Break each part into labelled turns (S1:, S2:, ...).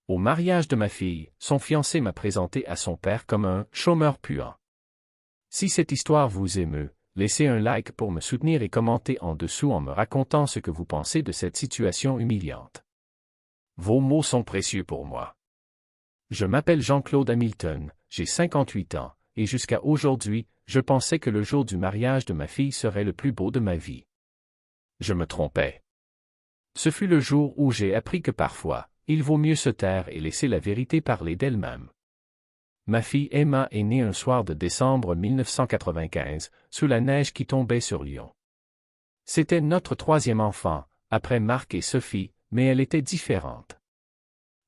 S1: Au mariage de ma fille, son fiancé m'a présenté à son père comme un chômeur puant. Si cette histoire vous émeut, laissez un like pour me soutenir et commentez en dessous en me racontant ce que vous pensez de cette situation humiliante. Vos mots sont précieux pour moi. Je m'appelle Jean-Claude Hamilton, j'ai 58 ans, et jusqu'à aujourd'hui, je pensais que le jour du mariage de ma fille serait le plus beau de ma vie. Je me trompais. Ce fut le jour où j'ai appris que parfois, il vaut mieux se taire et laisser la vérité parler d'elle-même. Ma fille Emma est née un soir de décembre 1995, sous la neige qui tombait sur Lyon. C'était notre troisième enfant, après Marc et Sophie, mais elle était différente.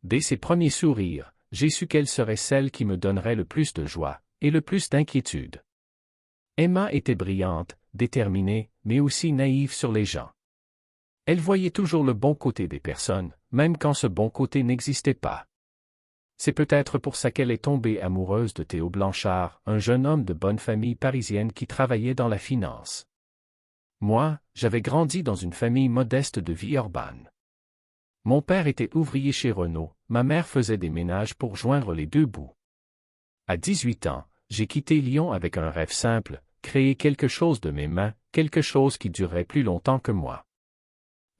S1: Dès ses premiers sourires, j'ai su qu'elle serait celle qui me donnerait le plus de joie, et le plus d'inquiétude. Emma était brillante, déterminée, mais aussi naïve sur les gens. Elle voyait toujours le bon côté des personnes, même quand ce bon côté n'existait pas. C'est peut-être pour ça qu'elle est tombée amoureuse de Théo Blanchard, un jeune homme de bonne famille parisienne qui travaillait dans la finance. Moi, j'avais grandi dans une famille modeste de Villeurbanne. Mon père était ouvrier chez Renault, ma mère faisait des ménages pour joindre les deux bouts. À 18 ans, j'ai quitté Lyon avec un rêve simple, créer quelque chose de mes mains, quelque chose qui durerait plus longtemps que moi.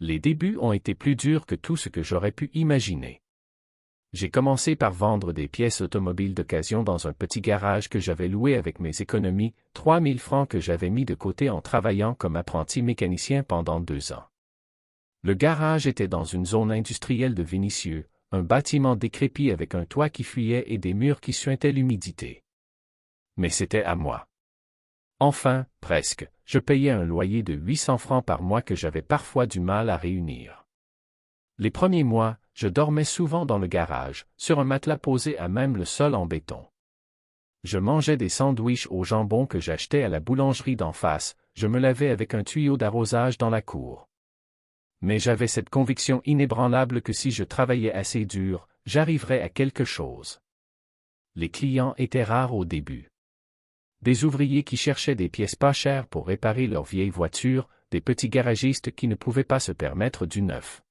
S1: Les débuts ont été plus durs que tout ce que j'aurais pu imaginer. J'ai commencé par vendre des pièces automobiles d'occasion dans un petit garage que j'avais loué avec mes économies, 3 000 francs que j'avais mis de côté en travaillant comme apprenti mécanicien pendant 2 ans. Le garage était dans une zone industrielle de Vénissieux, un bâtiment décrépit avec un toit qui fuyait et des murs qui suintaient l'humidité. Mais c'était à moi. Enfin, presque, je payais un loyer de 800 francs par mois que j'avais parfois du mal à réunir. Les premiers mois, je dormais souvent dans le garage, sur un matelas posé à même le sol en béton. Je mangeais des sandwichs au jambon que j'achetais à la boulangerie d'en face, je me lavais avec un tuyau d'arrosage dans la cour. Mais j'avais cette conviction inébranlable que si je travaillais assez dur, j'arriverais à quelque chose. Les clients étaient rares au début. Des ouvriers qui cherchaient des pièces pas chères pour réparer leurs vieilles voitures, des petits garagistes qui ne pouvaient pas se permettre du neuf.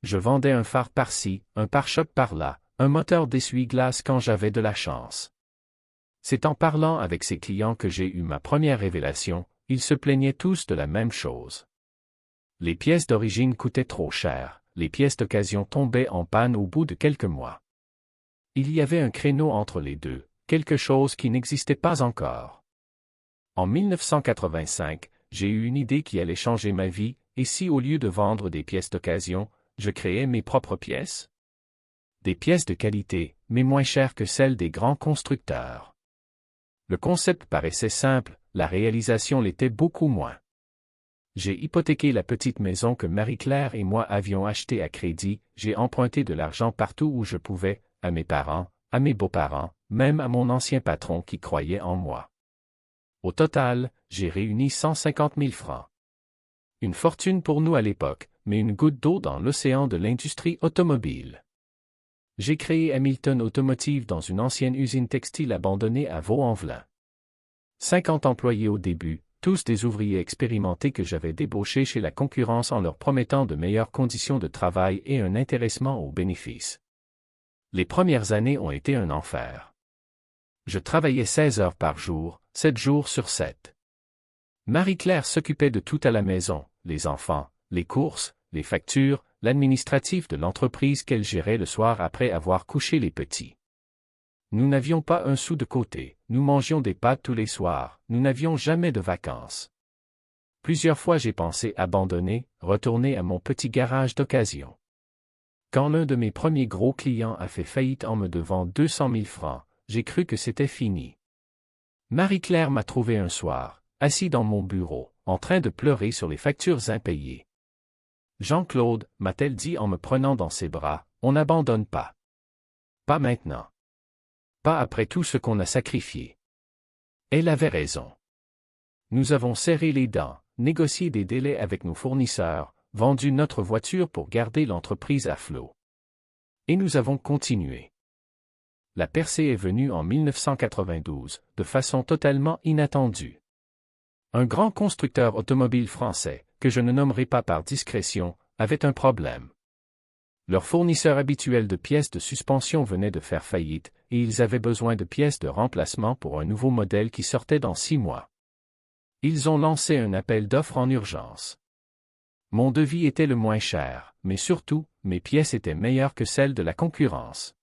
S1: Je vendais un phare par-ci, un pare-choc par-là, un moteur d'essuie-glace quand j'avais de la chance. C'est en parlant avec ces clients que j'ai eu ma première révélation, ils se plaignaient tous de la même chose. Les pièces d'origine coûtaient trop cher, les pièces d'occasion tombaient en panne au bout de quelques mois. Il y avait un créneau entre les deux, quelque chose qui n'existait pas encore. En 1985, j'ai eu une idée qui allait changer ma vie, et si au lieu de vendre des pièces d'occasion, je créais mes propres pièces? Des pièces de qualité, mais moins chères que celles des grands constructeurs. Le concept paraissait simple, la réalisation l'était beaucoup moins. J'ai hypothéqué la petite maison que Marie-Claire et moi avions achetée à crédit, j'ai emprunté de l'argent partout où je pouvais, à mes parents, à mes beaux-parents, même à mon ancien patron qui croyait en moi. Au total, j'ai réuni 150 000 francs. Une fortune pour nous à l'époque, mais une goutte d'eau dans l'océan de l'industrie automobile. J'ai créé Hamilton Automotive dans une ancienne usine textile abandonnée à Vaux-en-Velin. 50 employés au début, tous des ouvriers expérimentés que j'avais débauchés chez la concurrence en leur promettant de meilleures conditions de travail et un intéressement aux bénéfices. Les premières années ont été un enfer. Je travaillais 16 heures par jour, 7 jours sur 7. Marie-Claire s'occupait de tout à la maison, les enfants, les courses, les factures, l'administratif de l'entreprise qu'elle gérait le soir après avoir couché les petits. Nous n'avions pas un sou de côté, nous mangions des pâtes tous les soirs, nous n'avions jamais de vacances. Plusieurs fois j'ai pensé abandonner, retourner à mon petit garage d'occasion. Quand l'un de mes premiers gros clients a fait faillite en me devant 200 000 francs, j'ai cru que c'était fini. Marie-Claire m'a trouvé un soir, assis dans mon bureau, en train de pleurer sur les factures impayées. Jean-Claude, m'a-t-elle dit en me prenant dans ses bras, on n'abandonne pas. Pas maintenant. Pas après tout ce qu'on a sacrifié. Elle avait raison. Nous avons serré les dents, négocié des délais avec nos fournisseurs, vendu notre voiture pour garder l'entreprise à flot. Et nous avons continué. La percée est venue en 1992, de façon totalement inattendue. Un grand constructeur automobile français, que je ne nommerai pas par discrétion, avait un problème. Leur fournisseur habituel de pièces de suspension venait de faire faillite, et ils avaient besoin de pièces de remplacement pour un nouveau modèle qui sortait dans 6 mois. Ils ont lancé un appel d'offres en urgence. Mon devis était le moins cher, mais surtout, mes pièces étaient meilleures que celles de la concurrence.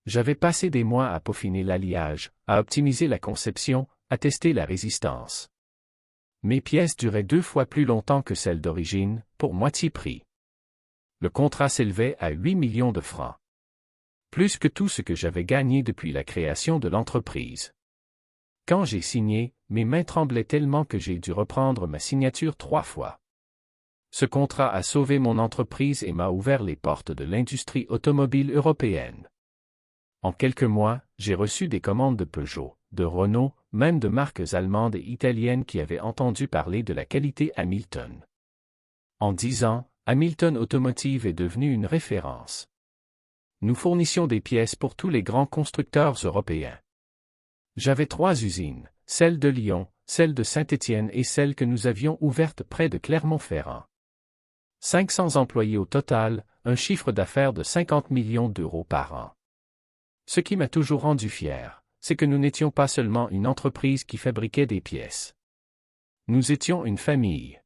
S1: J'avais passé des mois à peaufiner l'alliage, à optimiser la conception, à tester la résistance. Mes pièces duraient 2 fois plus longtemps que celles d'origine, pour moitié prix. Le contrat s'élevait à 8 millions de francs. Plus que tout ce que j'avais gagné depuis la création de l'entreprise. Quand j'ai signé, mes mains tremblaient tellement que j'ai dû reprendre ma signature 3 fois. Ce contrat a sauvé mon entreprise et m'a ouvert les portes de l'industrie automobile européenne. En quelques mois, j'ai reçu des commandes de Peugeot, de Renault, même de marques allemandes et italiennes qui avaient entendu parler de la qualité Hamilton. En 10 ans, Hamilton Automotive est devenu une référence. Nous fournissions des pièces pour tous les grands constructeurs européens. J'avais 3 usines, celle de Lyon, celle de Saint-Étienne et celle que nous avions ouverte près de Clermont-Ferrand. 500 employés au total, un chiffre d'affaires de 50 millions d'euros par an. Ce qui m'a toujours rendu fier, c'est que nous n'étions pas seulement une entreprise qui fabriquait des pièces. Nous étions une famille.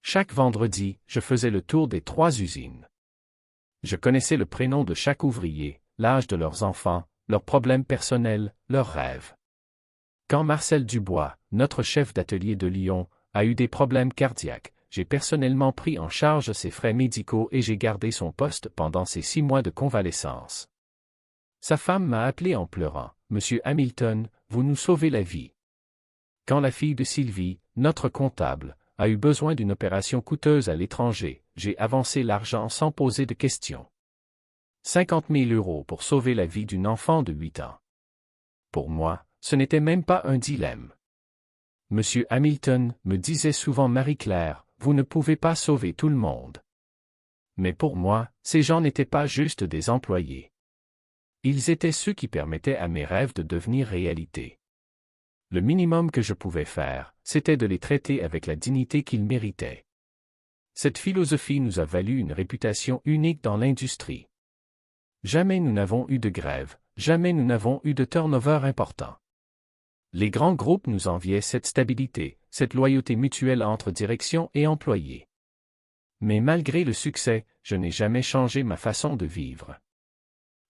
S1: Chaque vendredi, je faisais le tour des 3 usines. Je connaissais le prénom de chaque ouvrier, l'âge de leurs enfants, leurs problèmes personnels, leurs rêves. Quand Marcel Dubois, notre chef d'atelier de Lyon, a eu des problèmes cardiaques, j'ai personnellement pris en charge ses frais médicaux et j'ai gardé son poste pendant ses 6 mois de convalescence. Sa femme m'a appelé en pleurant, « Monsieur Hamilton, vous nous sauvez la vie. » Quand la fille de Sylvie, notre comptable, a eu besoin d'une opération coûteuse à l'étranger, j'ai avancé l'argent sans poser de questions. 50 000 € pour sauver la vie d'une enfant de 8 ans. Pour moi, ce n'était même pas un dilemme. Monsieur Hamilton, me disait souvent Marie-Claire, vous ne pouvez pas sauver tout le monde. Mais pour moi, ces gens n'étaient pas juste des employés. Ils étaient ceux qui permettaient à mes rêves de devenir réalité. Le minimum que je pouvais faire, c'était de les traiter avec la dignité qu'ils méritaient. Cette philosophie nous a valu une réputation unique dans l'industrie. Jamais nous n'avons eu de grève, jamais nous n'avons eu de turnover important. Les grands groupes nous enviaient cette stabilité, cette loyauté mutuelle entre direction et employés. Mais malgré le succès, je n'ai jamais changé ma façon de vivre.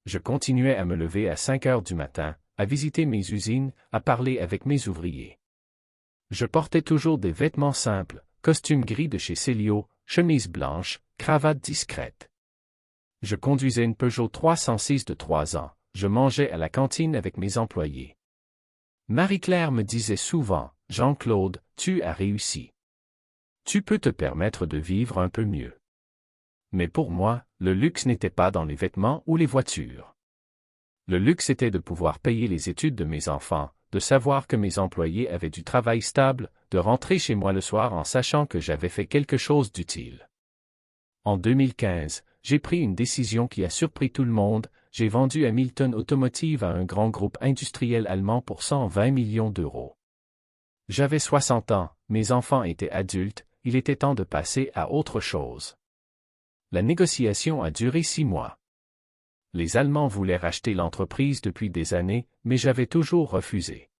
S1: Je continuais à me lever à 5 heures du matin, à visiter mes usines, à parler avec mes ouvriers. Je portais toujours des vêtements simples, costume gris de chez Célio, chemise blanche, cravate discrète. Je conduisais une Peugeot 306 de 3 ans, je mangeais à la cantine avec mes employés. Marie-Claire me disait souvent, « Jean-Claude, tu as réussi. Tu peux te permettre de vivre un peu mieux. » Mais pour moi, le luxe n'était pas dans les vêtements ou les voitures. Le luxe était de pouvoir payer les études de mes enfants, de savoir que mes employés avaient du travail stable, de rentrer chez moi le soir en sachant que j'avais fait quelque chose d'utile. En 2015, j'ai pris une décision qui a surpris tout le monde, j'ai vendu Hamilton Automotive à un grand groupe industriel allemand pour 120 millions d'euros. J'avais 60 ans, mes enfants étaient adultes, il était temps de passer à autre chose. La négociation a duré 6 mois. Les Allemands voulaient racheter l'entreprise depuis des années, mais j'avais toujours refusé.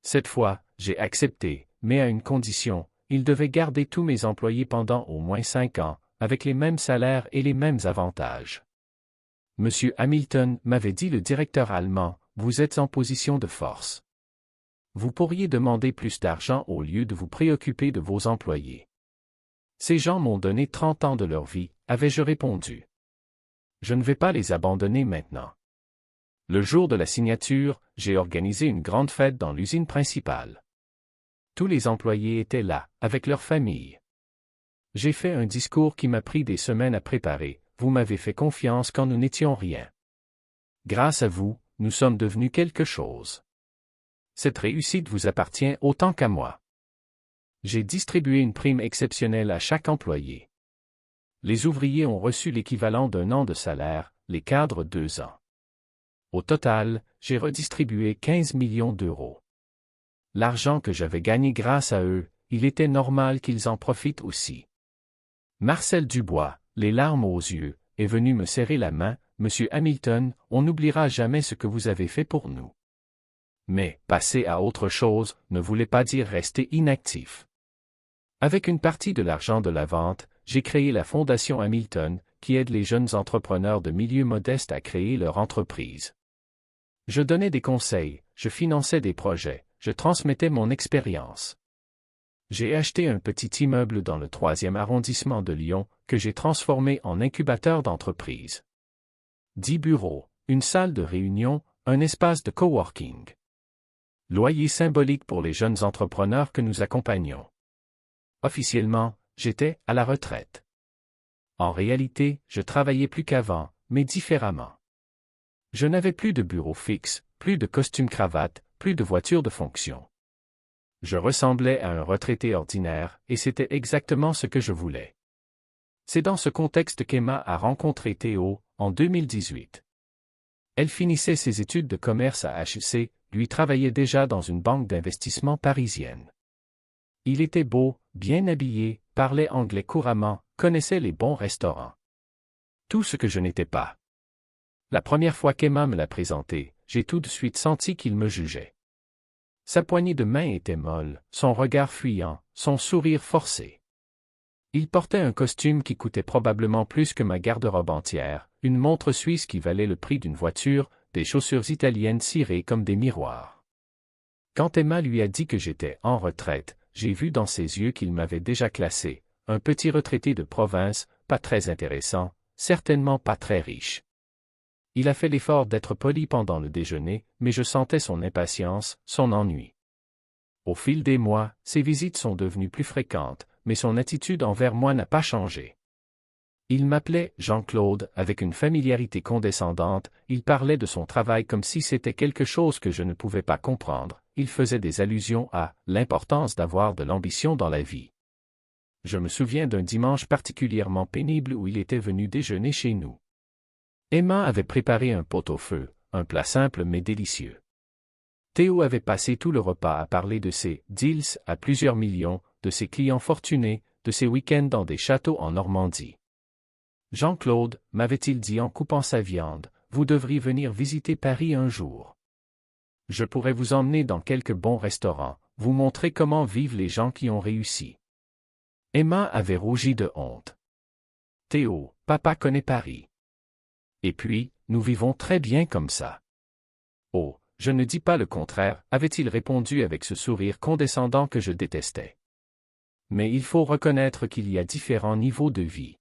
S1: Cette fois, j'ai accepté, mais à une condition, ils devaient garder tous mes employés pendant au moins 5 ans, avec les mêmes salaires et les mêmes avantages. Monsieur Hamilton, m'avait dit le directeur allemand, vous êtes en position de force. Vous pourriez demander plus d'argent au lieu de vous préoccuper de vos employés. Ces gens m'ont donné 30 ans de leur vie, avais-je répondu. Je ne vais pas les abandonner maintenant. Le jour de la signature, j'ai organisé une grande fête dans l'usine principale. Tous les employés étaient là, avec leurs familles. J'ai fait un discours qui m'a pris des semaines à préparer, vous m'avez fait confiance quand nous n'étions rien. Grâce à vous, nous sommes devenus quelque chose. Cette réussite vous appartient autant qu'à moi. J'ai distribué une prime exceptionnelle à chaque employé. Les ouvriers ont reçu l'équivalent d'1 an de salaire, les cadres 2 ans. Au total, j'ai redistribué 15 millions d'euros. L'argent que j'avais gagné grâce à eux, il était normal qu'ils en profitent aussi. Marcel Dubois, les larmes aux yeux, est venu me serrer la main. « Monsieur Hamilton, on n'oubliera jamais ce que vous avez fait pour nous. » Mais, passer à autre chose, ne voulait pas dire rester inactif. Avec une partie de l'argent de la vente, j'ai créé la Fondation Hamilton, qui aide les jeunes entrepreneurs de milieux modestes à créer leur entreprise. Je donnais des conseils, je finançais des projets, je transmettais mon expérience. J'ai acheté un petit immeuble dans le 3e arrondissement de Lyon, que j'ai transformé en incubateur d'entreprise. 10 bureaux, une salle de réunion, un espace de coworking. Loyer symbolique pour les jeunes entrepreneurs que nous accompagnons. Officiellement, j'étais à la retraite. En réalité, je travaillais plus qu'avant, mais différemment. Je n'avais plus de bureau fixe, plus de costume-cravate, plus de voiture de fonction. Je ressemblais à un retraité ordinaire, et c'était exactement ce que je voulais. C'est dans ce contexte qu'Emma a rencontré Théo, en 2018. Elle finissait ses études de commerce à HEC, lui travaillait déjà dans une banque d'investissement parisienne. Il était beau, bien habillé, parlait anglais couramment, connaissait les bons restaurants. Tout ce que je n'étais pas. La première fois qu'Emma me l'a présenté, j'ai tout de suite senti qu'il me jugeait. Sa poignée de main était molle, son regard fuyant, son sourire forcé. Il portait un costume qui coûtait probablement plus que ma garde-robe entière, une montre suisse qui valait le prix d'une voiture, des chaussures italiennes cirées comme des miroirs. Quand Emma lui a dit que j'étais en retraite, j'ai vu dans ses yeux qu'il m'avait déjà classé, un petit retraité de province, pas très intéressant, certainement pas très riche. Il a fait l'effort d'être poli pendant le déjeuner, mais je sentais son impatience, son ennui. Au fil des mois, ses visites sont devenues plus fréquentes, mais son attitude envers moi n'a pas changé. Il m'appelait Jean-Claude avec une familiarité condescendante, il parlait de son travail comme si c'était quelque chose que je ne pouvais pas comprendre, il faisait des allusions à l'importance d'avoir de l'ambition dans la vie. Je me souviens d'un dimanche particulièrement pénible où il était venu déjeuner chez nous. Emma avait préparé un pot-au-feu, un plat simple mais délicieux. Théo avait passé tout le repas à parler de ses deals à plusieurs millions, de ses clients fortunés, de ses week-ends dans des châteaux en Normandie. Jean-Claude, m'avait-il dit en coupant sa viande, vous devriez venir visiter Paris un jour. Je pourrais vous emmener dans quelques bons restaurants, vous montrer comment vivent les gens qui ont réussi. Emma avait rougi de honte. Théo, papa connaît Paris. Et puis, nous vivons très bien comme ça. Oh, je ne dis pas le contraire, avait-il répondu avec ce sourire condescendant que je détestais. Mais il faut reconnaître qu'il y a différents niveaux de vie.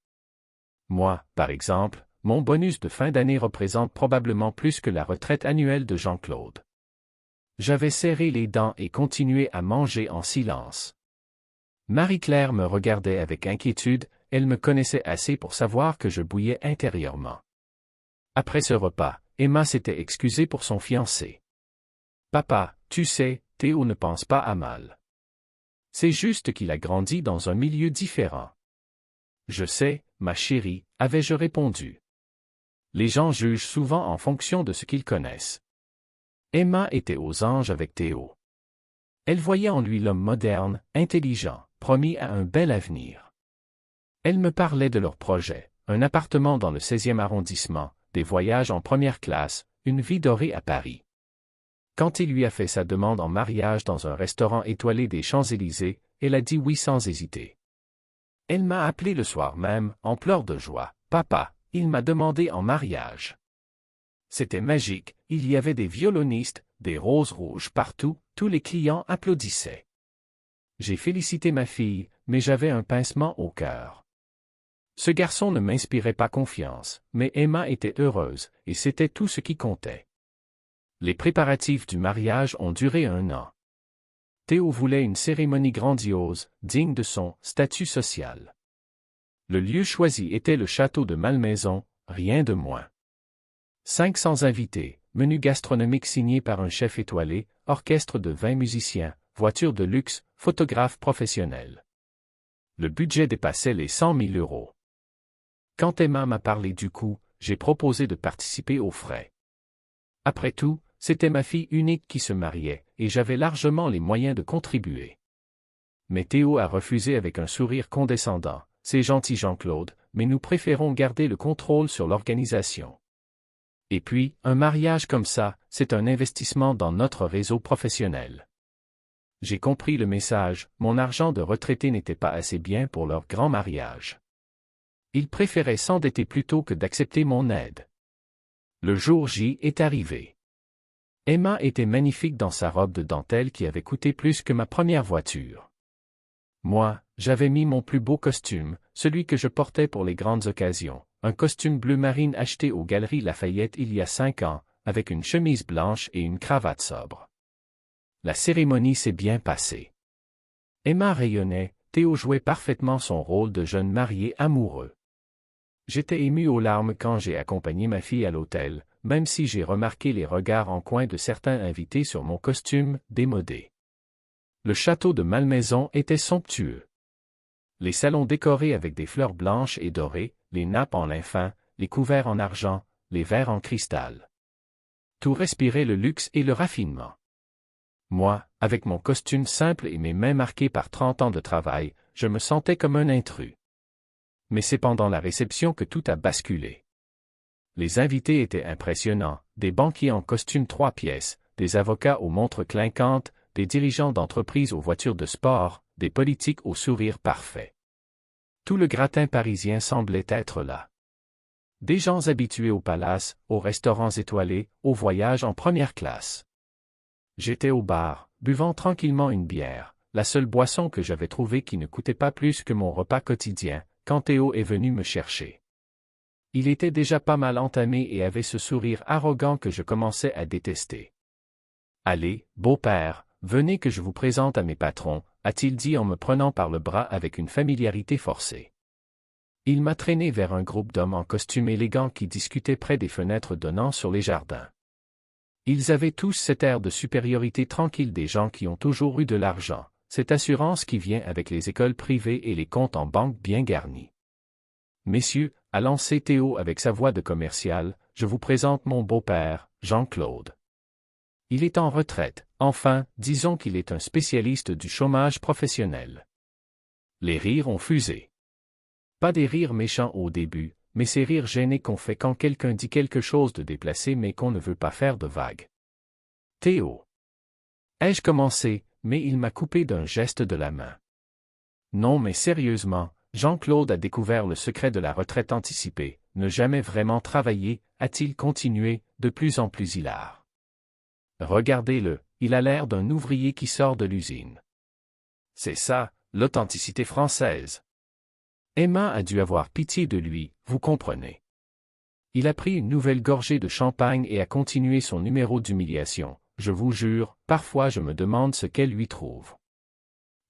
S1: Moi, par exemple, mon bonus de fin d'année représente probablement plus que la retraite annuelle de Jean-Claude. J'avais serré les dents et continué à manger en silence. Marie-Claire me regardait avec inquiétude, elle me connaissait assez pour savoir que je bouillais intérieurement. Après ce repas, Emma s'était excusée pour son fiancé. « Papa, tu sais, Théo ne pense pas à mal. C'est juste qu'il a grandi dans un milieu différent. » « Je sais, ma chérie, avais-je répondu. Les gens jugent souvent en fonction de ce qu'ils connaissent. Emma était aux anges avec Théo. Elle voyait en lui l'homme moderne, intelligent, promis à un bel avenir. Elle me parlait de leurs projets, un appartement dans le 16e arrondissement, des voyages en première classe, une vie dorée à Paris. Quand il lui a fait sa demande en mariage dans un restaurant étoilé des Champs-Élysées, elle a dit oui sans hésiter. Elle m'a appelé le soir même, en pleurs de joie. « Papa, il m'a demandé en mariage. » C'était magique, il y avait des violonistes, des roses rouges partout, tous les clients applaudissaient. J'ai félicité ma fille, mais j'avais un pincement au cœur. Ce garçon ne m'inspirait pas confiance, mais Emma était heureuse, et c'était tout ce qui comptait. Les préparatifs du mariage ont duré 1 an. Théo voulait une cérémonie grandiose, digne de son statut social. Le lieu choisi était le château de Malmaison, rien de moins. 500 invités, menu gastronomique signé par un chef étoilé, orchestre de 20 musiciens, voiture de luxe, photographe professionnel. Le budget dépassait les 100 000 €. Quand Emma m'a parlé du coût, j'ai proposé de participer aux frais. Après tout, c'était ma fille unique qui se mariait, et j'avais largement les moyens de contribuer. Mais Théo a refusé avec un sourire condescendant. c'est gentil Jean-Claude, mais nous préférons garder le contrôle sur l'organisation. Et puis, un mariage comme ça, c'est un investissement dans notre réseau professionnel. J'ai compris le message, mon argent de retraité n'était pas assez bien pour leur grand mariage. Ils préféraient s'endetter plutôt que d'accepter mon aide. Le jour J est arrivé. Emma était magnifique dans sa robe de dentelle qui avait coûté plus que ma première voiture. Moi, j'avais mis mon plus beau costume, celui que je portais pour les grandes occasions, un costume bleu marine acheté aux Galeries Lafayette il y a 5 ans, avec une chemise blanche et une cravate sobre. La cérémonie s'est bien passée. Emma rayonnait, Théo jouait parfaitement son rôle de jeune marié amoureux. J'étais ému aux larmes quand j'ai accompagné ma fille à l'hôtel, même si j'ai remarqué les regards en coin de certains invités sur mon costume démodé. Le château de Malmaison était somptueux. Les salons décorés avec des fleurs blanches et dorées, les nappes en lin fin, les couverts en argent, les verres en cristal. Tout respirait le luxe et le raffinement. Moi, avec mon costume simple et mes mains marquées par 30 ans de travail, je me sentais comme un intrus. Mais c'est pendant la réception que tout a basculé. Les invités étaient impressionnants, des banquiers en costume 3 pièces, des avocats aux montres clinquantes, des dirigeants d'entreprises aux voitures de sport, des politiques au sourire parfait. Tout le gratin parisien semblait être là. Des gens habitués au palace, aux restaurants étoilés, aux voyages en première classe. J'étais au bar, buvant tranquillement une bière, la seule boisson que j'avais trouvée qui ne coûtait pas plus que mon repas quotidien, quand Théo est venu me chercher. Il était déjà pas mal entamé et avait ce sourire arrogant que je commençais à détester. « Allez, beau-père, venez que je vous présente à mes patrons », a-t-il dit en me prenant par le bras avec une familiarité forcée. Il m'a traîné vers un groupe d'hommes en costume élégant qui discutaient près des fenêtres donnant sur les jardins. Ils avaient tous cet air de supériorité tranquille des gens qui ont toujours eu de l'argent, cette assurance qui vient avec les écoles privées et les comptes en banque bien garnis. « Messieurs », a lancé Théo avec sa voix de commercial, « je vous présente mon beau-père, Jean-Claude. Il est en retraite, enfin, disons qu'il est un spécialiste du chômage professionnel. » Les rires ont fusé. Pas des rires méchants au début, mais ces rires gênés qu'on fait quand quelqu'un dit quelque chose de déplacé mais qu'on ne veut pas faire de vague. « Théo. » Ai-je commencé, mais il m'a coupé d'un geste de la main. « Non mais sérieusement, Jean-Claude a découvert le secret de la retraite anticipée, ne jamais vraiment travailler, a-t-il continué, de plus en plus hilar. Regardez-le, il a l'air d'un ouvrier qui sort de l'usine. C'est ça, l'authenticité française. Emma a dû avoir pitié de lui, vous comprenez. Il a pris une nouvelle gorgée de champagne et a continué son numéro d'humiliation. Je vous jure, parfois je me demande ce qu'elle lui trouve.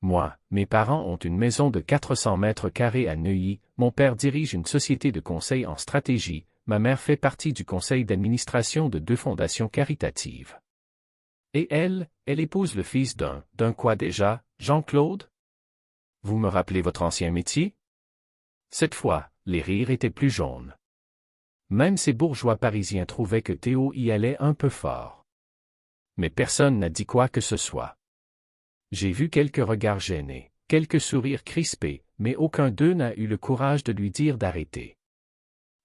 S1: Moi, mes parents ont une maison de 400 mètres carrés à Neuilly, mon père dirige une société de conseil en stratégie, ma mère fait partie du conseil d'administration de 2 fondations caritatives. Et elle épouse le fils d'un quoi déjà, Jean-Claude? Vous me rappelez votre ancien métier? Cette fois, les rires étaient plus jaunes. Même ces bourgeois parisiens trouvaient que Théo y allait un peu fort. Mais personne n'a dit quoi que ce soit. J'ai vu quelques regards gênés, quelques sourires crispés, mais aucun d'eux n'a eu le courage de lui dire d'arrêter.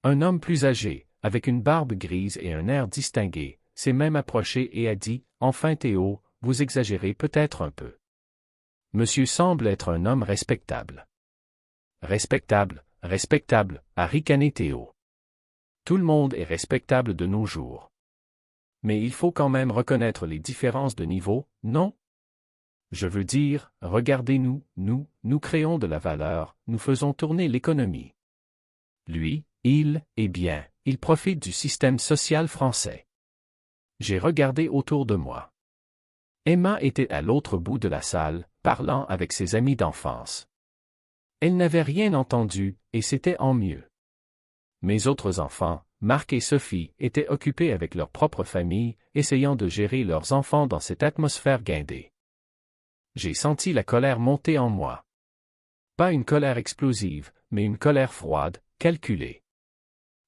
S1: Un homme plus âgé, avec une barbe grise et un air distingué, s'est même approché et a dit « Enfin Théo, vous exagérez peut-être un peu. Monsieur semble être un homme respectable. » Respectable, respectable, a ricané Théo. Tout le monde est respectable de nos jours. Mais il faut quand même reconnaître les différences de niveau, non? Je veux dire, regardez-nous, nous créons de la valeur, nous faisons tourner l'économie. Lui, il profite du système social français. J'ai regardé autour de moi. Emma était à l'autre bout de la salle, parlant avec ses amis d'enfance. Elle n'avait rien entendu, et c'était en mieux. Mes autres enfants, Marc et Sophie, étaient occupés avec leur propre famille, essayant de gérer leurs enfants dans cette atmosphère guindée. J'ai senti la colère monter en moi. Pas une colère explosive, mais une colère froide, calculée.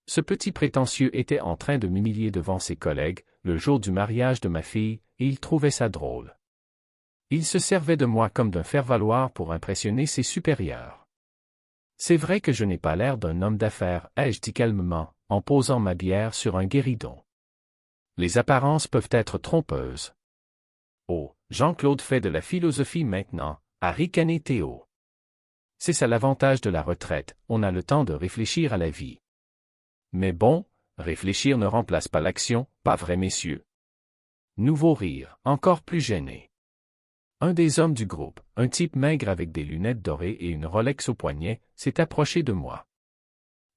S1: Ce petit prétentieux était en train de m'humilier devant ses collègues, le jour du mariage de ma fille, et il trouvait ça drôle. Il se servait de moi comme d'un faire-valoir pour impressionner ses supérieurs. C'est vrai que je n'ai pas l'air d'un homme d'affaires, ai-je dit calmement, en posant ma bière sur un guéridon. Les apparences peuvent être trompeuses. Oh, Jean-Claude fait de la philosophie maintenant, a ricané Théo. C'est ça l'avantage de la retraite, on a le temps de réfléchir à la vie. Mais bon, réfléchir ne remplace pas l'action, pas vrai messieurs? Nouveau rire, encore plus gêné. Un des hommes du groupe, un type maigre avec des lunettes dorées et une Rolex au poignet, s'est approché de moi.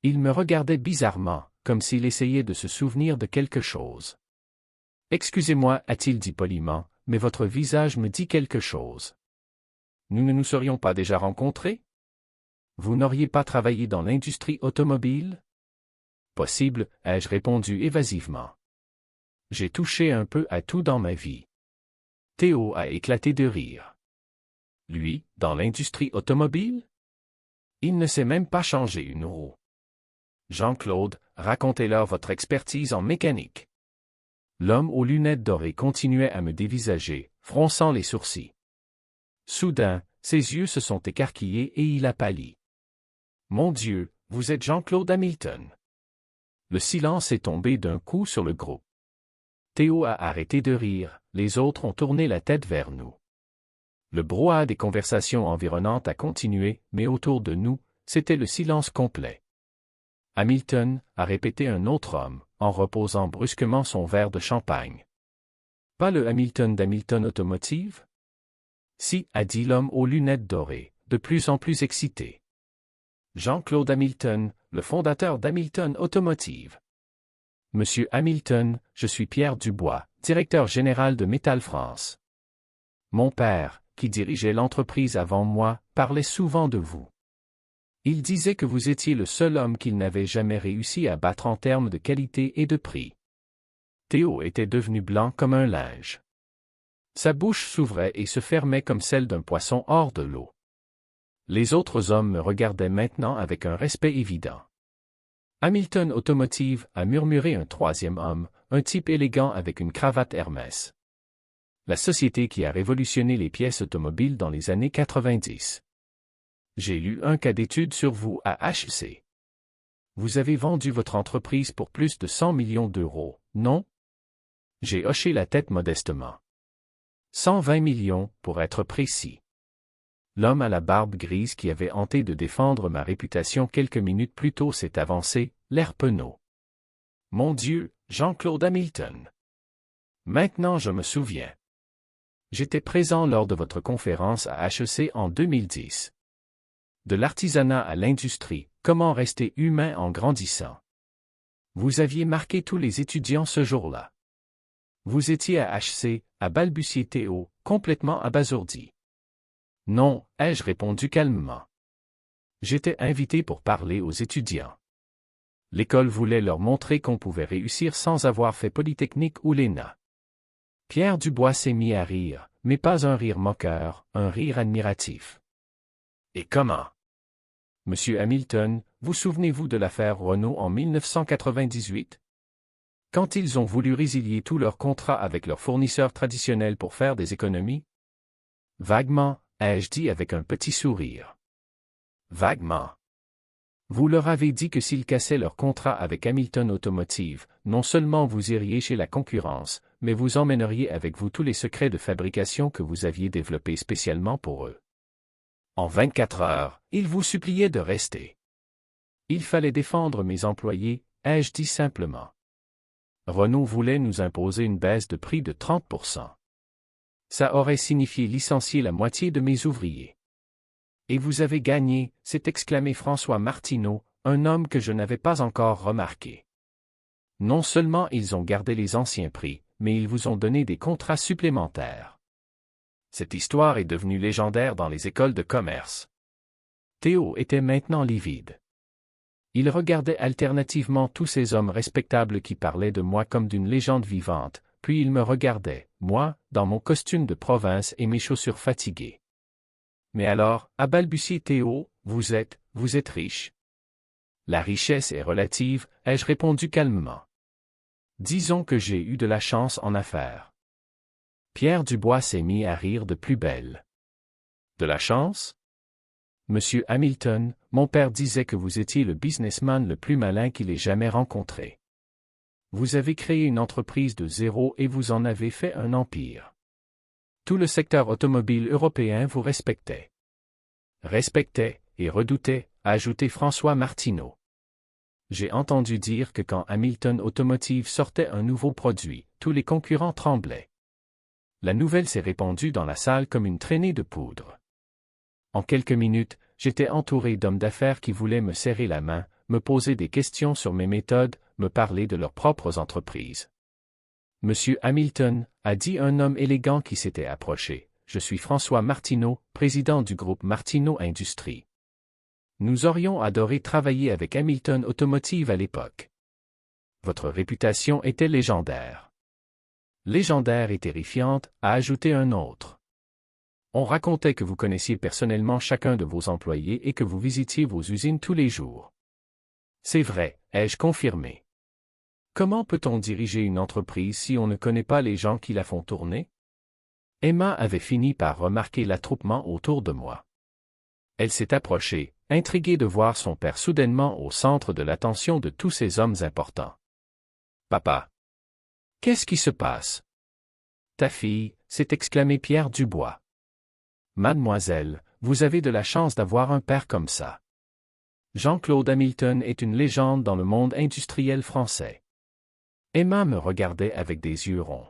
S1: Il me regardait bizarrement, comme s'il essayait de se souvenir de quelque chose. « Excusez-moi, a-t-il dit poliment, mais votre visage me dit quelque chose. Nous ne nous serions pas déjà rencontrés? Vous n'auriez pas travaillé dans l'industrie automobile? Possible, ai-je répondu évasivement. J'ai touché un peu à tout dans ma vie. Théo a éclaté de rire. Lui, dans l'industrie automobile? Il ne sait même pas changer une roue. Jean-Claude, racontez-leur votre expertise en mécanique. L'homme aux lunettes dorées continuait à me dévisager, fronçant les sourcils. Soudain, ses yeux se sont écarquillés et il a pâli. Mon Dieu, vous êtes Jean-Claude Hamilton. Le silence est tombé d'un coup sur le groupe. Théo a arrêté de rire, les autres ont tourné la tête vers nous. Le brouhaha des conversations environnantes a continué, mais autour de nous, c'était le silence complet. Hamilton, a répété un autre homme, en reposant brusquement son verre de champagne. Pas le Hamilton d'Hamilton Automotive? Si, a dit l'homme aux lunettes dorées, de plus en plus excité. Jean-Claude Hamilton, le fondateur d'Hamilton Automotive. Monsieur Hamilton, je suis Pierre Dubois, directeur général de Métal France. Mon père, qui dirigeait l'entreprise avant moi, parlait souvent de vous. Il disait que vous étiez le seul homme qu'il n'avait jamais réussi à battre en termes de qualité et de prix. Théo était devenu blanc comme un linge. Sa bouche s'ouvrait et se fermait comme celle d'un poisson hors de l'eau. Les autres hommes me regardaient maintenant avec un respect évident. Hamilton Automotive, a murmuré un troisième homme, un type élégant avec une cravate Hermès. La société qui a révolutionné les pièces automobiles dans les années 90. J'ai lu un cas d'étude sur vous à HEC. Vous avez vendu votre entreprise pour plus de 100 millions d'euros, non? J'ai hoché la tête modestement. 120 millions, pour être précis. L'homme à la barbe grise qui avait hanté de défendre ma réputation quelques minutes plus tôt s'est avancé, l'air penaud. Mon Dieu, Jean-Claude Hamilton. Maintenant je me souviens. J'étais présent lors de votre conférence à HEC en 2010. De l'artisanat à l'industrie, comment rester humain en grandissant. Vous aviez marqué tous les étudiants ce jour-là. Vous étiez à HEC, a balbutié Théo, complètement abasourdi. Non, ai-je répondu calmement. J'étais invité pour parler aux étudiants. L'école voulait leur montrer qu'on pouvait réussir sans avoir fait Polytechnique ou l'ENA. Pierre Dubois s'est mis à rire, mais pas un rire moqueur, un rire admiratif. Et comment? Monsieur Hamilton, vous souvenez-vous de l'affaire Renault en 1998? Quand ils ont voulu résilier tous leurs contrats avec leurs fournisseurs traditionnels pour faire des économies? Vaguement, ai-je dit avec un petit sourire. Vaguement. Vous leur avez dit que s'ils cassaient leur contrat avec Hamilton Automotive, non seulement vous iriez chez la concurrence, mais vous emmèneriez avec vous tous les secrets de fabrication que vous aviez développés spécialement pour eux. En 24 heures, ils vous suppliaient de rester. Il fallait défendre mes employés, ai-je dit simplement. Renault voulait nous imposer une baisse de prix de 30%. Ça aurait signifié licencier la moitié de mes ouvriers. Et vous avez gagné, s'est exclamé François Martineau, un homme que je n'avais pas encore remarqué. Non seulement ils ont gardé les anciens prix, mais ils vous ont donné des contrats supplémentaires. Cette histoire est devenue légendaire dans les écoles de commerce. Théo était maintenant livide. Il regardait alternativement tous ces hommes respectables qui parlaient de moi comme d'une légende vivante, puis il me regardait, moi, dans mon costume de province et mes chaussures fatiguées. Mais alors, a balbutié Théo, vous êtes riche. La richesse est relative, ai-je répondu calmement. Disons que j'ai eu de la chance en affaires. Pierre Dubois s'est mis à rire de plus belle. De la chance? Monsieur Hamilton, mon père disait que vous étiez le businessman le plus malin qu'il ait jamais rencontré. Vous avez créé une entreprise de zéro et vous en avez fait un empire. Tout le secteur automobile européen vous respectait. Respectait et redoutait, a ajouté François Martineau. J'ai entendu dire que quand Hamilton Automotive sortait un nouveau produit, tous les concurrents tremblaient. La nouvelle s'est répandue dans la salle comme une traînée de poudre. En quelques minutes, j'étais entouré d'hommes d'affaires qui voulaient me serrer la main, me poser des questions sur mes méthodes, me parler de leurs propres entreprises. Monsieur Hamilton, a dit un homme élégant qui s'était approché, je suis François Martineau, président du groupe Martineau Industries. Nous aurions adoré travailler avec Hamilton Automotive à l'époque. Votre réputation était légendaire. Légendaire et terrifiante, a ajouté un autre. On racontait que vous connaissiez personnellement chacun de vos employés et que vous visitiez vos usines tous les jours. C'est vrai, ai-je confirmé. Comment peut-on diriger une entreprise si on ne connaît pas les gens qui la font tourner? Emma avait fini par remarquer l'attroupement autour de moi. Elle s'est approchée, intriguée de voir son père soudainement au centre de l'attention de tous ces hommes importants. Papa! Qu'est-ce qui se passe? Ta fille, s'est exclamé Pierre Dubois. Mademoiselle, vous avez de la chance d'avoir un père comme ça. Jean-Claude Hamilton est une légende dans le monde industriel français. Emma me regardait avec des yeux ronds.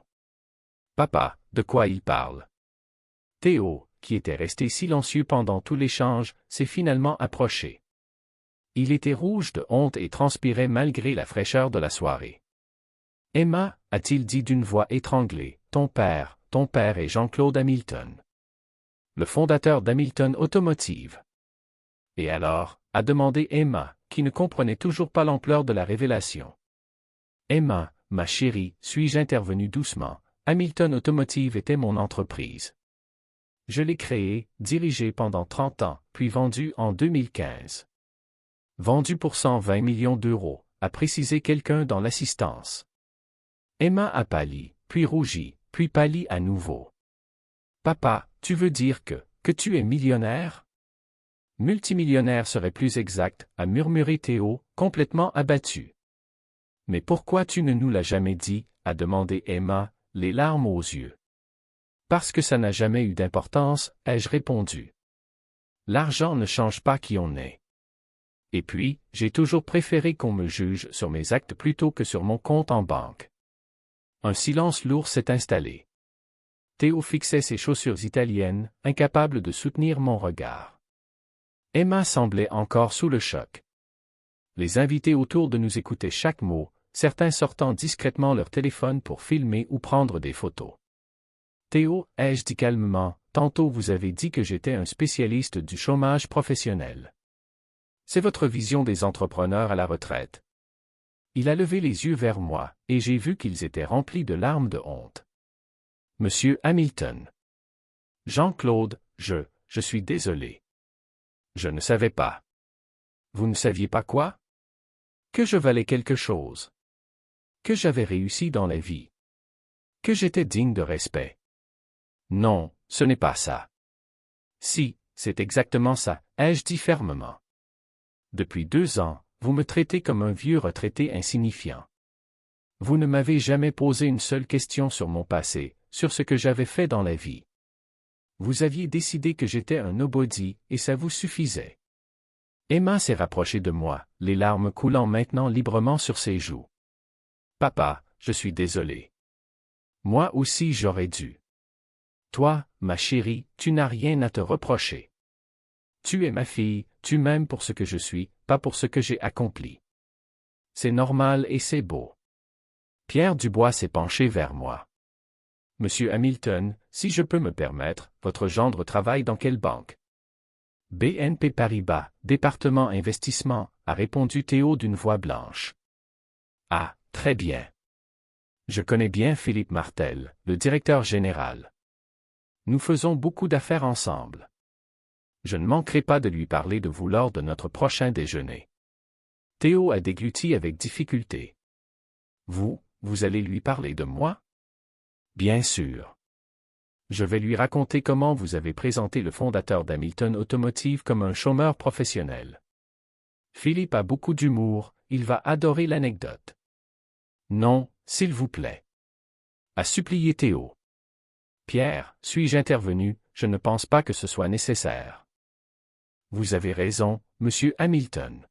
S1: Papa, de quoi il parle? Théo, qui était resté silencieux pendant tout l'échange, s'est finalement approché. Il était rouge de honte et transpirait malgré la fraîcheur de la soirée. Emma, a-t-il dit d'une voix étranglée, ton père est Jean-Claude Hamilton. Le fondateur d'Hamilton Automotive. Et alors, a demandé Emma, qui ne comprenait toujours pas l'ampleur de la révélation. Emma, ma chérie, suis-je intervenu doucement, Hamilton Automotive était mon entreprise. Je l'ai créée, dirigée pendant 30 ans, puis vendue en 2015. Vendue pour 120 millions d'euros, a précisé quelqu'un dans l'assistance. Emma a pâli, puis rougi, puis pâli à nouveau. Papa, tu veux dire que tu es millionnaire? Multimillionnaire serait plus exact, a murmuré Théo, complètement abattu. Mais pourquoi tu ne nous l'as jamais dit, a demandé Emma, les larmes aux yeux. Parce que ça n'a jamais eu d'importance, ai-je répondu. L'argent ne change pas qui on est. Et puis, j'ai toujours préféré qu'on me juge sur mes actes plutôt que sur mon compte en banque. Un silence lourd s'est installé. Théo fixait ses chaussures italiennes, incapable de soutenir mon regard. Emma semblait encore sous le choc. Les invités autour de nous écoutaient chaque mot, certains sortant discrètement leur téléphone pour filmer ou prendre des photos. Théo, ai-je dit calmement, tantôt vous avez dit que j'étais un spécialiste du chômage professionnel. C'est votre vision des entrepreneurs à la retraite. Il a levé les yeux vers moi, et j'ai vu qu'ils étaient remplis de larmes de honte. Monsieur Hamilton. Jean-Claude, je suis désolé. Je ne savais pas. Vous ne saviez pas quoi? Que je valais quelque chose. Que j'avais réussi dans la vie. Que j'étais digne de respect. Non, ce n'est pas ça. Si, c'est exactement ça, ai-je dit fermement. Depuis 2 ans, vous me traitez comme un vieux retraité insignifiant. Vous ne m'avez jamais posé une seule question sur mon passé, sur ce que j'avais fait dans la vie. Vous aviez décidé que j'étais un nobody, et ça vous suffisait. Emma s'est rapprochée de moi, les larmes coulant maintenant librement sur ses joues. Papa, je suis désolé. Moi aussi j'aurais dû. Toi, ma chérie, tu n'as rien à te reprocher. Tu es ma fille, tu m'aimes pour ce que je suis, pas pour ce que j'ai accompli. C'est normal et c'est beau. Pierre Dubois s'est penché vers moi. Monsieur Hamilton, si je peux me permettre, votre gendre travaille dans quelle banque? BNP Paribas, département investissement, a répondu Théo d'une voix blanche. Ah, très bien. Je connais bien Philippe Martel, le directeur général. Nous faisons beaucoup d'affaires ensemble. Je ne manquerai pas de lui parler de vous lors de notre prochain déjeuner. Théo a dégluti avec difficulté. Vous allez lui parler de moi? Bien sûr. Je vais lui raconter comment vous avez présenté le fondateur d'Hamilton Automotive comme un chômeur professionnel. Philippe a beaucoup d'humour, il va adorer l'anecdote. Non, s'il vous plaît. A supplié Théo. Pierre, suis-je intervenu, je ne pense pas que ce soit nécessaire. Vous avez raison, monsieur Hamilton.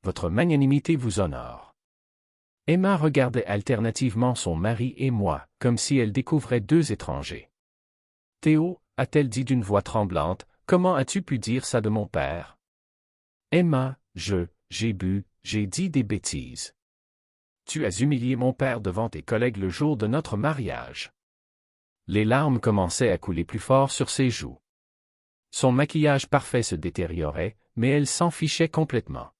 S1: Votre magnanimité vous honore. Emma regardait alternativement son mari et moi, comme si elle découvrait deux étrangers. Théo, a-t-elle dit d'une voix tremblante, comment as-tu pu dire ça de mon père? Emma, j'ai bu, j'ai dit des bêtises. Tu as humilié mon père devant tes collègues le jour de notre mariage. Les larmes commençaient à couler plus fort sur ses joues. Son maquillage parfait se détériorait, mais elle s'en fichait complètement.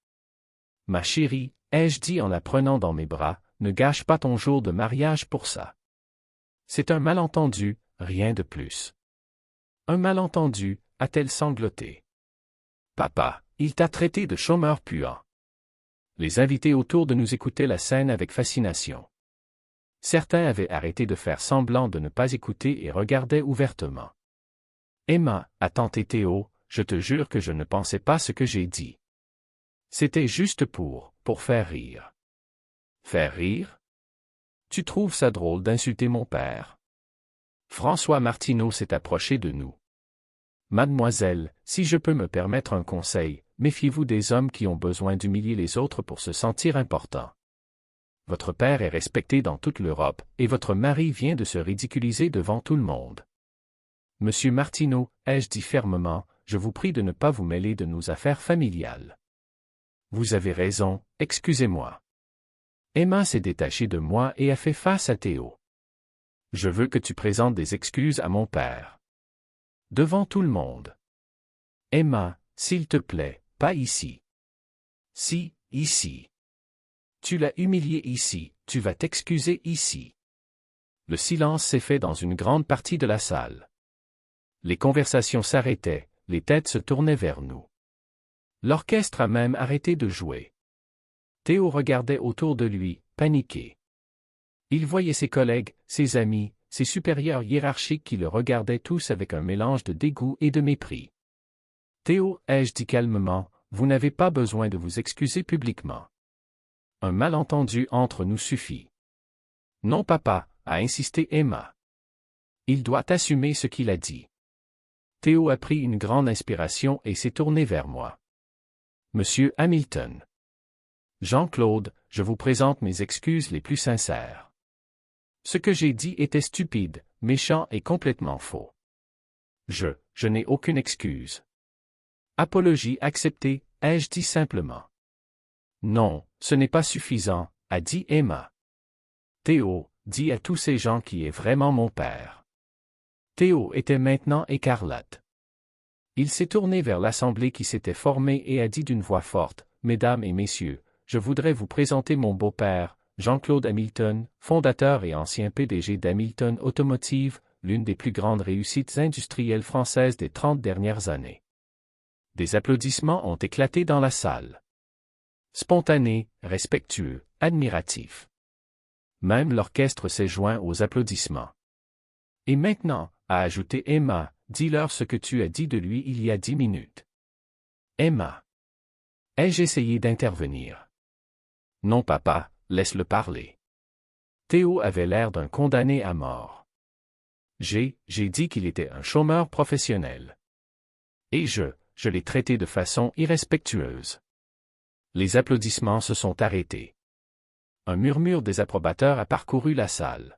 S1: Ma chérie, ai-je dit en la prenant dans mes bras, ne gâche pas ton jour de mariage pour ça. C'est un malentendu, rien de plus. Un malentendu, a-t-elle sangloté. Papa, il t'a traité de chômeur puant. Les invités autour de nous écoutaient la scène avec fascination. Certains avaient arrêté de faire semblant de ne pas écouter et regardaient ouvertement. Emma, a tenté Théo, je te jure que je ne pensais pas ce que j'ai dit. C'était juste pour faire rire. Faire rire? Tu trouves ça drôle d'insulter mon père? François Martineau s'est approché de nous. Mademoiselle, si je peux me permettre un conseil, méfiez-vous des hommes qui ont besoin d'humilier les autres pour se sentir importants. Votre père est respecté dans toute l'Europe, et votre mari vient de se ridiculiser devant tout le monde. Monsieur Martineau, ai-je dit fermement, je vous prie de ne pas vous mêler de nos affaires familiales. Vous avez raison, excusez-moi. Emma s'est détachée de moi et a fait face à Théo. Je veux que tu présentes des excuses à mon père. Devant tout le monde. Emma, s'il te plaît, pas ici. Si, ici. Tu l'as humilié ici, tu vas t'excuser ici. Le silence s'est fait dans une grande partie de la salle. Les conversations s'arrêtaient, les têtes se tournaient vers nous. L'orchestre a même arrêté de jouer. Théo regardait autour de lui, paniqué. Il voyait ses collègues, ses amis, ses supérieurs hiérarchiques qui le regardaient tous avec un mélange de dégoût et de mépris. Théo, ai-je dit calmement, vous n'avez pas besoin de vous excuser publiquement. Un malentendu entre nous suffit. Non papa, a insisté Emma. Il doit assumer ce qu'il a dit. Théo a pris une grande inspiration et s'est tourné vers moi. Monsieur Hamilton. Jean-Claude, je vous présente mes excuses les plus sincères. Ce que j'ai dit était stupide, méchant et complètement faux. Je n'ai aucune excuse. Apologie acceptée, ai-je dit simplement. Non, ce n'est pas suffisant, a dit Emma. Théo, dis à tous ces gens qui est vraiment mon père. Théo était maintenant écarlate. Il s'est tourné vers l'assemblée qui s'était formée et a dit d'une voix forte, « Mesdames et messieurs, je voudrais vous présenter mon beau-père, Jean-Claude Hamilton, fondateur et ancien PDG d'Hamilton Automotive, l'une des plus grandes réussites industrielles françaises des 30 dernières années. » Des applaudissements ont éclaté dans la salle. Spontanés, respectueux, admiratifs. Même l'orchestre s'est joint aux applaudissements. Et maintenant, a ajouté Emma, dis-leur ce que tu as dit de lui il y a 10 minutes. Emma. Ai-je essayé d'intervenir? Non papa, laisse-le parler. Théo avait l'air d'un condamné à mort. J'ai dit qu'il était un chômeur professionnel. Et je l'ai traité de façon irrespectueuse. Les applaudissements se sont arrêtés. Un murmure désapprobateur a parcouru la salle.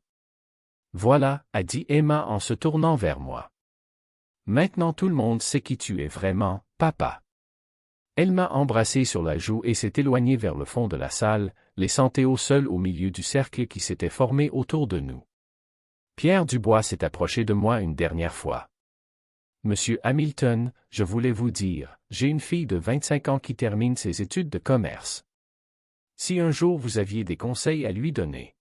S1: Voilà, a dit Emma en se tournant vers moi. Maintenant tout le monde sait qui tu es vraiment, papa. Elle m'a embrassé sur la joue et s'est éloignée vers le fond de la salle, laissant Théo seul au milieu du cercle qui s'était formé autour de nous. Pierre Dubois s'est approché de moi une dernière fois. Monsieur Hamilton, je voulais vous dire, j'ai une fille de 25 ans qui termine ses études de commerce. Si un jour vous aviez des conseils à lui donner.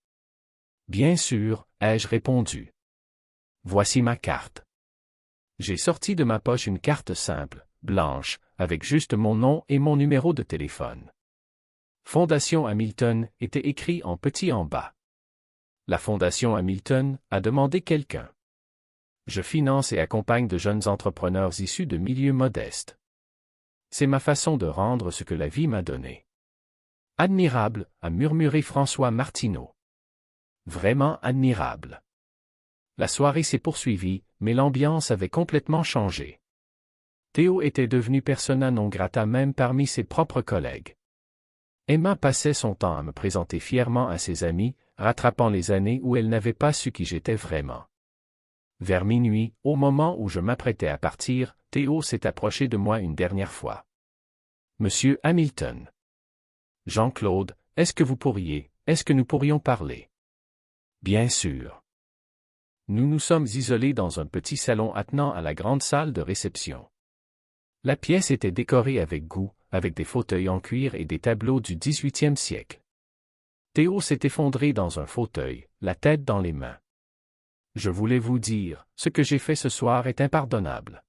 S1: Bien sûr, ai-je répondu. Voici ma carte. J'ai sorti de ma poche une carte simple, blanche, avec juste mon nom et mon numéro de téléphone. Fondation Hamilton était écrit en petit en bas. La Fondation Hamilton a demandé quelqu'un. Je finance et accompagne de jeunes entrepreneurs issus de milieux modestes. C'est ma façon de rendre ce que la vie m'a donné. Admirable, a murmuré François Martineau. Vraiment admirable. La soirée s'est poursuivie, mais l'ambiance avait complètement changé. Théo était devenu persona non grata même parmi ses propres collègues. Emma passait son temps à me présenter fièrement à ses amis, rattrapant les années où elle n'avait pas su qui j'étais vraiment. Vers minuit, au moment où je m'apprêtais à partir, Théo s'est approché de moi une dernière fois. « Monsieur Hamilton. Jean-Claude, est-ce que nous pourrions parler? » Bien sûr. Nous nous sommes isolés dans un petit salon attenant à la grande salle de réception. La pièce était décorée avec goût, avec des fauteuils en cuir et des tableaux du XVIIIe siècle. Théo s'est effondré dans un fauteuil, la tête dans les mains. Je voulais vous dire, ce que j'ai fait ce soir est impardonnable.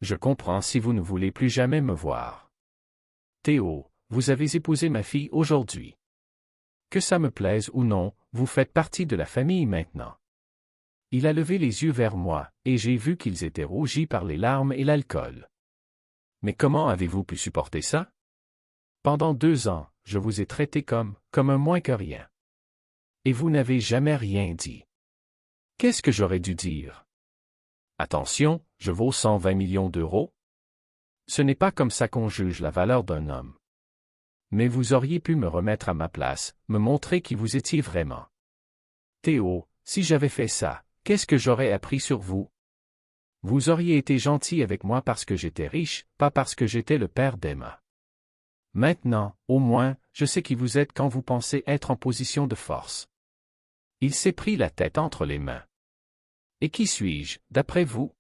S1: Je comprends si vous ne voulez plus jamais me voir. Théo, vous avez épousé ma fille aujourd'hui. Que ça me plaise ou non, vous faites partie de la famille maintenant. Il a levé les yeux vers moi, et j'ai vu qu'ils étaient rougis par les larmes et l'alcool. Mais comment avez-vous pu supporter ça? Pendant 2 ans, je vous ai traité comme un moins que rien. Et vous n'avez jamais rien dit. Qu'est-ce que j'aurais dû dire? Attention, je vaux 120 millions d'euros? Ce n'est pas comme ça qu'on juge la valeur d'un homme. Mais vous auriez pu me remettre à ma place, me montrer qui vous étiez vraiment. Théo, si j'avais fait ça, qu'est-ce que j'aurais appris sur vous? Vous auriez été gentil avec moi parce que j'étais riche, pas parce que j'étais le père d'Emma. Maintenant, au moins, je sais qui vous êtes quand vous pensez être en position de force. Il s'est pris la tête entre les mains. Et qui suis-je, d'après vous?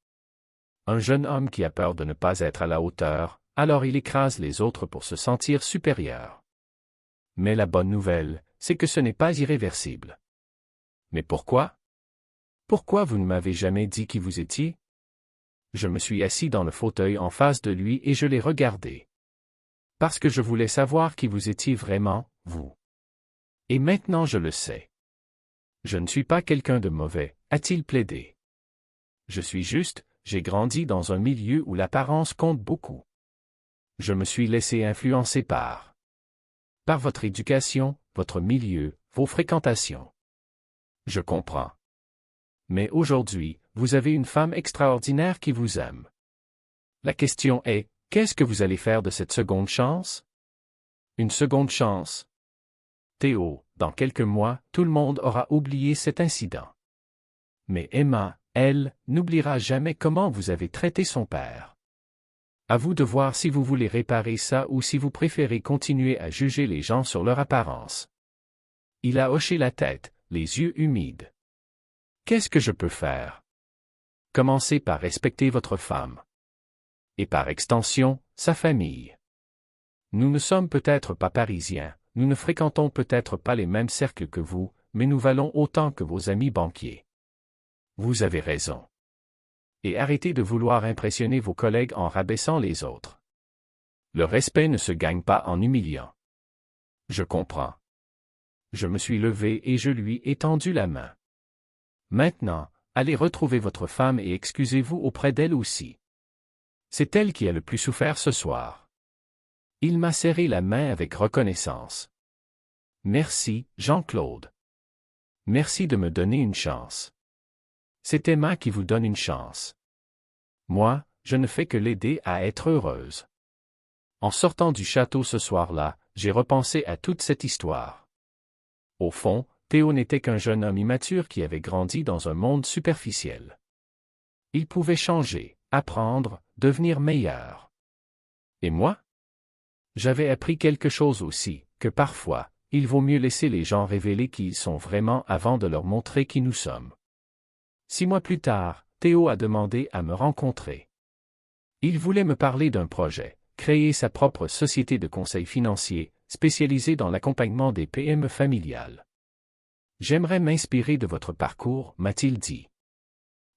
S1: Un jeune homme qui a peur de ne pas être à la hauteur, alors il écrase les autres pour se sentir supérieur. Mais la bonne nouvelle, c'est que ce n'est pas irréversible. Mais pourquoi? Pourquoi vous ne m'avez jamais dit qui vous étiez? Je me suis assis dans le fauteuil en face de lui et je l'ai regardé. Parce que je voulais savoir qui vous étiez vraiment, vous. Et maintenant je le sais. Je ne suis pas quelqu'un de mauvais, a-t-il plaidé. Je suis juste, j'ai grandi dans un milieu où l'apparence compte beaucoup. Je me suis laissé influencer par votre éducation, votre milieu, vos fréquentations. Je comprends. Mais aujourd'hui, vous avez une femme extraordinaire qui vous aime. La question est, qu'est-ce que vous allez faire de cette seconde chance? Une seconde chance. Théo, dans quelques mois, tout le monde aura oublié cet incident. Mais Emma, elle, n'oubliera jamais comment vous avez traité son père. À vous de voir si vous voulez réparer ça ou si vous préférez continuer à juger les gens sur leur apparence. Il a hoché la tête, les yeux humides. Qu'est-ce que je peux faire? Commencez par respecter votre femme. Et par extension, sa famille. Nous ne sommes peut-être pas parisiens, nous ne fréquentons peut-être pas les mêmes cercles que vous, mais nous valons autant que vos amis banquiers. Vous avez raison. Et arrêtez de vouloir impressionner vos collègues en rabaissant les autres. Le respect ne se gagne pas en humiliant. Je comprends. Je me suis levé et je lui ai tendu la main. Maintenant, allez retrouver votre femme et excusez-vous auprès d'elle aussi. C'est elle qui a le plus souffert ce soir. Il m'a serré la main avec reconnaissance. Merci, Jean-Claude. Merci de me donner une chance. C'est Emma qui vous donne une chance. Moi, je ne fais que l'aider à être heureuse. En sortant du château ce soir-là, j'ai repensé à toute cette histoire. Au fond, Théo n'était qu'un jeune homme immature qui avait grandi dans un monde superficiel. Il pouvait changer, apprendre, devenir meilleur. Et moi? J'avais appris quelque chose aussi, que parfois, il vaut mieux laisser les gens révéler qui ils sont vraiment avant de leur montrer qui nous sommes. 6 mois plus tard, Théo a demandé à me rencontrer. Il voulait me parler d'un projet, créer sa propre société de conseil financier, spécialisée dans l'accompagnement des PME familiales. J'aimerais m'inspirer de votre parcours, m'a-t-il dit.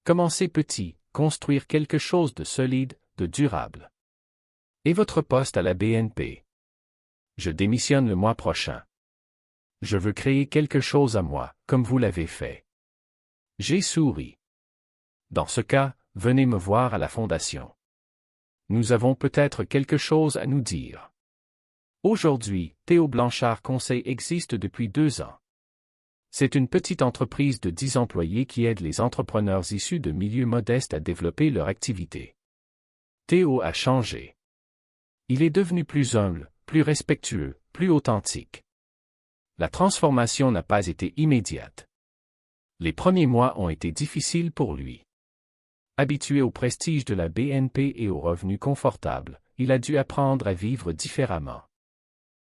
S1: Commencez petit, construire quelque chose de solide, de durable. Et votre poste à la BNP? Je démissionne le mois prochain. Je veux créer quelque chose à moi, comme vous l'avez fait. J'ai souri. Dans ce cas, venez me voir à la Fondation. Nous avons peut-être quelque chose à nous dire. Aujourd'hui, Théo Blanchard Conseil existe depuis 2 ans. C'est une petite entreprise de 10 employés qui aide les entrepreneurs issus de milieux modestes à développer leur activité. Théo a changé. Il est devenu plus humble, plus respectueux, plus authentique. La transformation n'a pas été immédiate. Les premiers mois ont été difficiles pour lui. Habitué au prestige de la BNP et aux revenus confortables, il a dû apprendre à vivre différemment.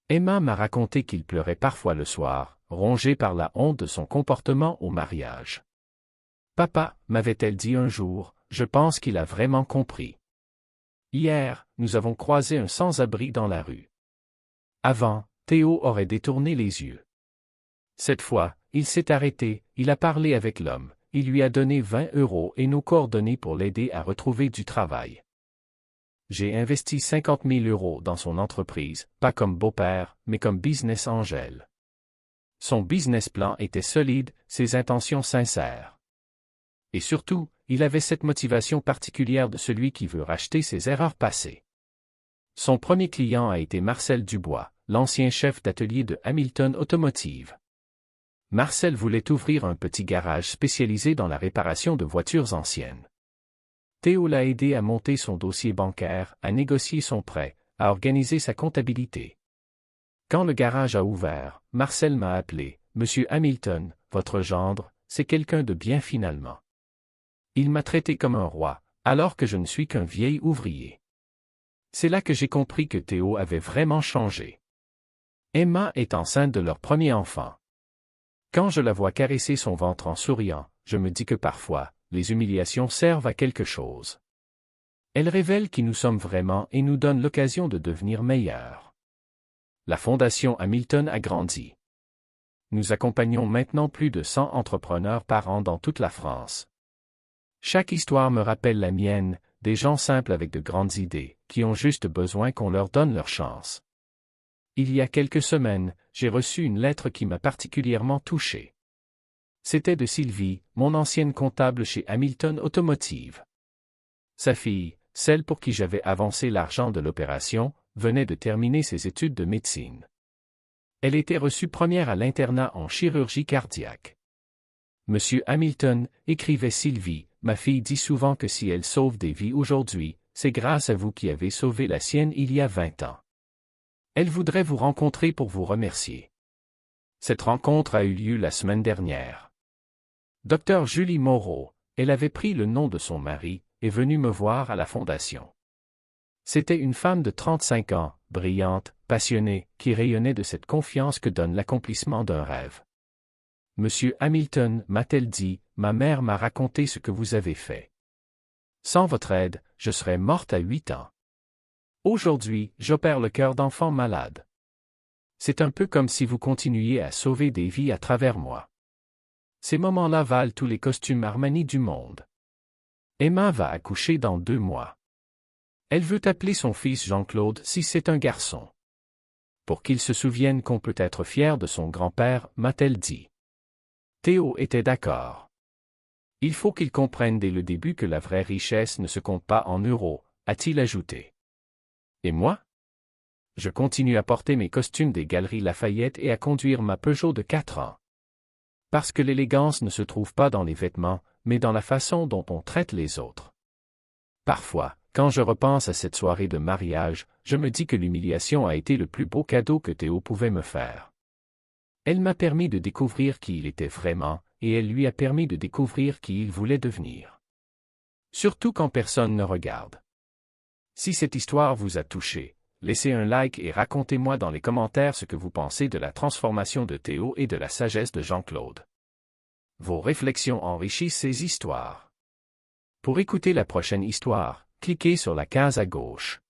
S1: Emma m'a raconté qu'il pleurait parfois le soir, rongé par la honte de son comportement au mariage. « Papa, m'avait-elle dit un jour, je pense qu'il a vraiment compris. Hier, nous avons croisé un sans-abri dans la rue. Avant, Théo aurait détourné les yeux. Cette fois, il s'est arrêté, il a parlé avec l'homme, il lui a donné 20 € et nos coordonnées pour l'aider à retrouver du travail. J'ai investi 50 000 € dans son entreprise, pas comme beau-père, mais comme business angel. Son business plan était solide, ses intentions sincères. Et surtout, il avait cette motivation particulière de celui qui veut racheter ses erreurs passées. Son premier client a été Marcel Dubois, l'ancien chef d'atelier de Hamilton Automotive. Marcel voulait ouvrir un petit garage spécialisé dans la réparation de voitures anciennes. Théo l'a aidé à monter son dossier bancaire, à négocier son prêt, à organiser sa comptabilité. Quand le garage a ouvert, Marcel m'a appelé, « Monsieur Hamilton, votre gendre, c'est quelqu'un de bien finalement. » Il m'a traité comme un roi, alors que je ne suis qu'un vieil ouvrier. C'est là que j'ai compris que Théo avait vraiment changé. Emma est enceinte de leur premier enfant. Quand je la vois caresser son ventre en souriant, je me dis que parfois, les humiliations servent à quelque chose. Elles révèlent qui nous sommes vraiment et nous donnent l'occasion de devenir meilleurs. La Fondation Hamilton a grandi. Nous accompagnons maintenant plus de 100 entrepreneurs par an dans toute la France. Chaque histoire me rappelle la mienne, des gens simples avec de grandes idées, qui ont juste besoin qu'on leur donne leur chance. Il y a quelques semaines, j'ai reçu une lettre qui m'a particulièrement touché. C'était de Sylvie, mon ancienne comptable chez Hamilton Automotive. Sa fille, celle pour qui j'avais avancé l'argent de l'opération, venait de terminer ses études de médecine. Elle était reçue première à l'internat en chirurgie cardiaque. Monsieur Hamilton, écrivait Sylvie, ma fille dit souvent que si elle sauve des vies aujourd'hui, c'est grâce à vous qui avez sauvé la sienne il y a 20 ans. Elle voudrait vous rencontrer pour vous remercier. Cette rencontre a eu lieu la semaine dernière. Dr Julie Moreau, elle avait pris le nom de son mari, est venue me voir à la Fondation. C'était une femme de 35 ans, brillante, passionnée, qui rayonnait de cette confiance que donne l'accomplissement d'un rêve. Monsieur Hamilton, m'a-t-elle dit, ma mère m'a raconté ce que vous avez fait. Sans votre aide, je serais morte à 8 ans. Aujourd'hui, j'opère le cœur d'enfants malades. C'est un peu comme si vous continuiez à sauver des vies à travers moi. Ces moments-là valent tous les costumes Armani du monde. Emma va accoucher dans 2 mois. Elle veut appeler son fils Jean-Claude si c'est un garçon. Pour qu'il se souvienne qu'on peut être fier de son grand-père, m'a-t-elle dit. Théo était d'accord. Il faut qu'il comprenne dès le début que la vraie richesse ne se compte pas en euros, a-t-il ajouté. Et moi? Je continue à porter mes costumes des Galeries Lafayette et à conduire ma Peugeot de 4 ans. Parce que l'élégance ne se trouve pas dans les vêtements, mais dans la façon dont on traite les autres. Parfois, quand je repense à cette soirée de mariage, je me dis que l'humiliation a été le plus beau cadeau que Théo pouvait me faire. Elle m'a permis de découvrir qui il était vraiment, et elle lui a permis de découvrir qui il voulait devenir. Surtout quand personne ne regarde. Si cette histoire vous a touché, laissez un like et racontez-moi dans les commentaires ce que vous pensez de la transformation de Théo et de la sagesse de Jean-Claude. Vos réflexions enrichissent ces histoires. Pour écouter la prochaine histoire, cliquez sur la case à gauche.